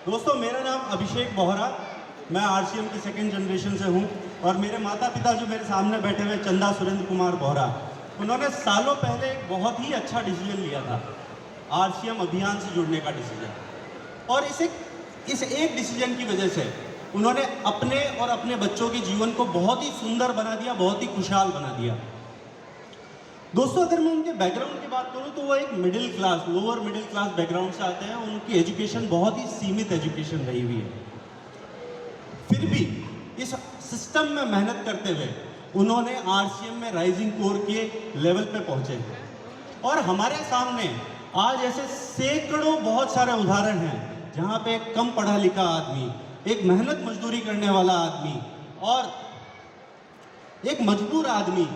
दोस्तों, मेरा नाम अभिषेक बोहरा, मैं आरसीएम की सेकेंड जनरेशन से हूँ और मेरे माता पिता जो मेरे सामने बैठे हुए चंदा सुरेंद्र कुमार बोहरा, उन्होंने सालों पहले एक बहुत ही अच्छा डिसीजन लिया था, आरसीएम अभियान से जुड़ने का डिसीजन। और इस एक डिसीजन की वजह से उन्होंने अपने और अपने बच्चों के जीवन को बहुत ही सुंदर बना दिया, बहुत ही खुशहाल बना दिया। दोस्तों, अगर मैं उनके बैकग्राउंड की बात करूं तो वो एक middle class, lower middle class background से आते हैं। उनकी एजुकेशन बहुत ही सीमित एजुकेशन रही हुई है। फिर भी इस सिस्टम में मेहनत करते हुए उन्होंने आरसीएम में राइजिंग कोर के लेवल पे पहुंचे। और हमारे सामने आज ऐसे सैकड़ों बहुत सारे उदाहरण हैं जहां पे एक कम पढ़ा लिखा आदमी, एक मेहनत मजदूरी करने वाला आदमी और एक मजबूर आदमी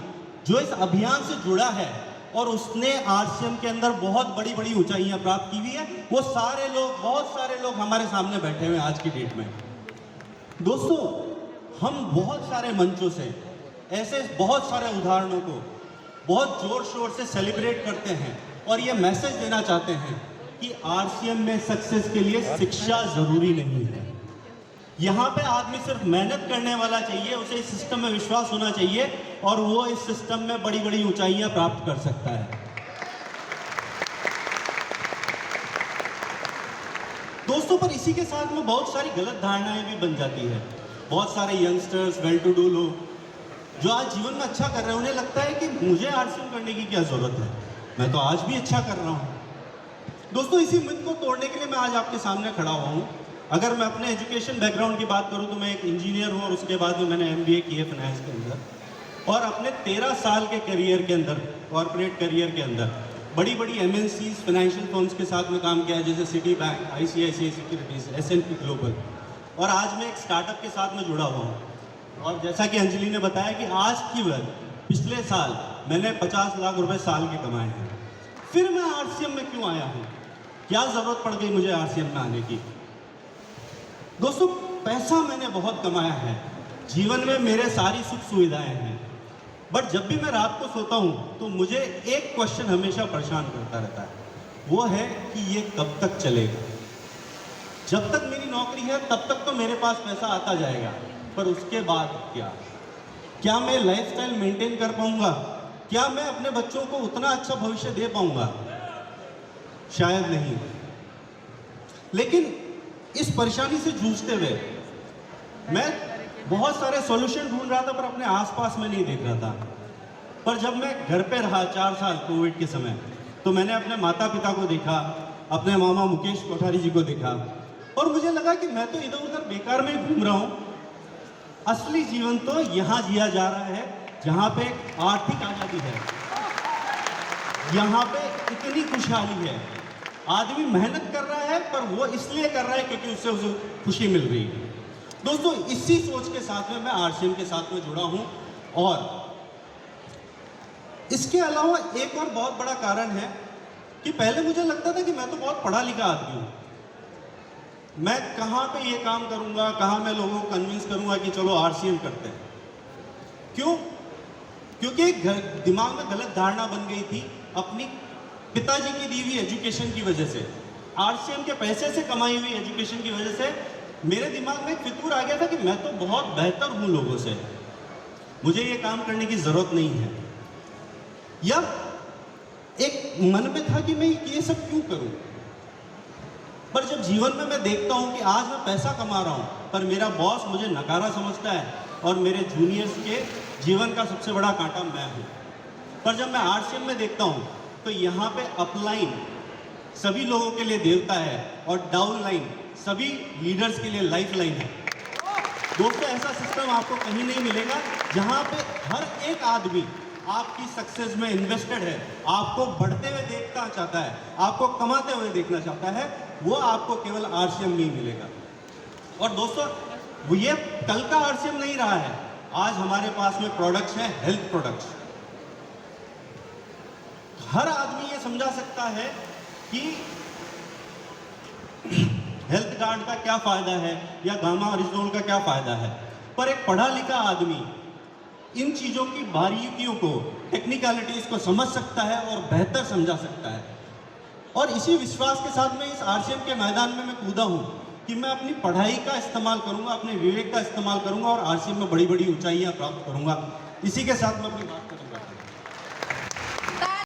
जो इस अभियान से जुड़ा है और उसने आरसीएम के अंदर बहुत बड़ी बड़ी ऊंचाइयां प्राप्त की हुई है, वो सारे लोग, बहुत सारे लोग हमारे सामने बैठे हुए हैं आज की डेट में। दोस्तों, हम बहुत सारे मंचों से ऐसे बहुत सारे उदाहरणों को बहुत जोर शोर से सेलिब्रेट करते हैं और ये मैसेज देना चाहते हैं कि आरसीएम में सक्सेस के लिए शिक्षा जरूरी नहीं है। यहाँ पे आदमी सिर्फ मेहनत करने वाला चाहिए, उसे इस सिस्टम में विश्वास होना चाहिए और वो इस सिस्टम में बड़ी बड़ी ऊंचाइयां प्राप्त कर सकता है। दोस्तों, पर इसी के साथ में बहुत सारी गलत धारणाएं भी बन जाती है। बहुत सारे यंगस्टर्स, वेल टू डू लोग जो आज जीवन में अच्छा कर रहे हैं, उन्हें लगता है कि मुझे आरसीएम करने की क्या जरूरत है, मैं तो आज भी अच्छा कर रहा हूँ। दोस्तों, इसी मिथ को तोड़ने के लिए मैं आज आपके सामने खड़ा हुआ हूँ। अगर मैं अपने एजुकेशन बैकग्राउंड की बात करूं तो मैं एक इंजीनियर हूं और उसके बाद में मैंने एमबीए किया फाइनेंस के अंदर। और अपने 13 साल के करियर के अंदर, कॉर्पोरेट करियर के अंदर, बड़ी बड़ी एमएनसीज, फाइनेंशियल फर्म्स के साथ में काम किया है, जैसे city bank, ICICI securities, S&P global. और आज मैं एक स्टार्टअप के साथ में जुड़ा हुआ हूँ। और जैसा कि अंजलि ने बताया कि आज की पिछले साल मैंने 50 लाख रुपए साल के कमाए हैं। फिर मैं आरसीएम में क्यों आया हूँ, क्या जरूरत पड़ गई मुझे आरसीएम में आने की? दोस्तों, पैसा मैंने बहुत कमाया है, जीवन में मेरे सारी सुख सुविधाएं हैं, बट जब भी मैं रात को सोता हूं तो मुझे एक क्वेश्चन हमेशा परेशान करता रहता है, वो है कि ये कब तक चलेगा। जब तक मेरी नौकरी है तब तक तो मेरे पास पैसा आता जाएगा, पर उसके बाद क्या मैं लाइफस्टाइल मेंटेन कर पाऊंगा? क्या मैं अपने बच्चों को उतना अच्छा भविष्य दे पाऊंगा? शायद नहीं। लेकिन इस परेशानी से जूझते हुए मैं बहुत सारे सॉल्यूशन ढूंढ रहा था, पर अपने आसपास में नहीं देख रहा था। पर जब मैं घर पे रहा 4 साल कोविड के समय, तो मैंने अपने माता पिता को देखा, अपने मामा मुकेश कोठारी जी को देखा और मुझे लगा कि मैं तो इधर उधर बेकार में घूम रहा हूँ। असली जीवन तो यहाँ जिया जा रहा है जहाँ पे आर्थिक आज़ादी है, यहाँ पे इतनी खुशहाली है। आदमी मेहनत कर रहा है, पर वो इसलिए कर रहा है क्योंकि उससे उसे खुशी मिल रही है। दोस्तों, इसी सोच के साथ में मैं आरसीएम के साथ में जुड़ा हूं। और इसके अलावा एक और बहुत बड़ा कारण है कि पहले मुझे लगता था कि मैं तो बहुत पढ़ा लिखा आदमी हूं, मैं कहां पे ये काम करूंगा, कहां मैं लोगों को कन्विंस करूंगा कि चलो आरसीएम करते हैं। क्यों? क्योंकि दिमाग में गलत धारणा बन गई थी अपनी पिताजी की दी हुई एजुकेशन की वजह से, आरसीएम के पैसे से कमाई हुई एजुकेशन की वजह से मेरे दिमाग में एक फितूर आ गया था कि मैं तो बहुत बेहतर हूं लोगों से, मुझे ये काम करने की जरूरत नहीं है। या एक मन में था कि मैं ये सब क्यों करूं। पर जब जीवन में मैं देखता हूं कि आज मैं पैसा कमा रहा हूं पर मेरा बॉस मुझे नकारा समझता है और मेरे जूनियर्स के जीवन का सबसे बड़ा कांटा मैं हूं। पर जब मैं आरसीएम में देखता हूं तो यहाँ पे अपलाइन सभी लोगों के लिए देवता है और डाउन लाइन सभी लीडर्स के लिए लाइफ लाइन है। दोस्तों, ऐसा सिस्टम आपको कहीं नहीं मिलेगा जहाँ पे हर एक आदमी आपकी सक्सेस में इन्वेस्टेड है, आपको बढ़ते हुए देखना चाहता है, आपको कमाते हुए देखना चाहता है। वो आपको केवल आरसीएम में ही मिलेगा। और दोस्तों, वो ये कल का आरसीएम नहीं रहा है। आज हमारे पास में प्रोडक्ट्स हैं, हेल्थ प्रोडक्ट्स। हर आदमी ये समझा सकता है कि हेल्थ कार्ड का क्या फायदा है या गामा ओरिजिनल का क्या फायदा है, पर एक पढ़ा लिखा आदमी इन चीजों की बारीकियों को, टेक्निकलिटीज को समझ सकता है और बेहतर समझा सकता है। और इसी विश्वास के साथ मैं इस आरसीएम के मैदान में मैं कूदा हूं कि मैं अपनी पढ़ाई का इस्तेमाल करूंगा, अपने विवेक का इस्तेमाल करूंगा और आरसीएम में बड़ी बड़ी ऊंचाइयां प्राप्त करूंगा। इसी के साथ मैं अपनी बात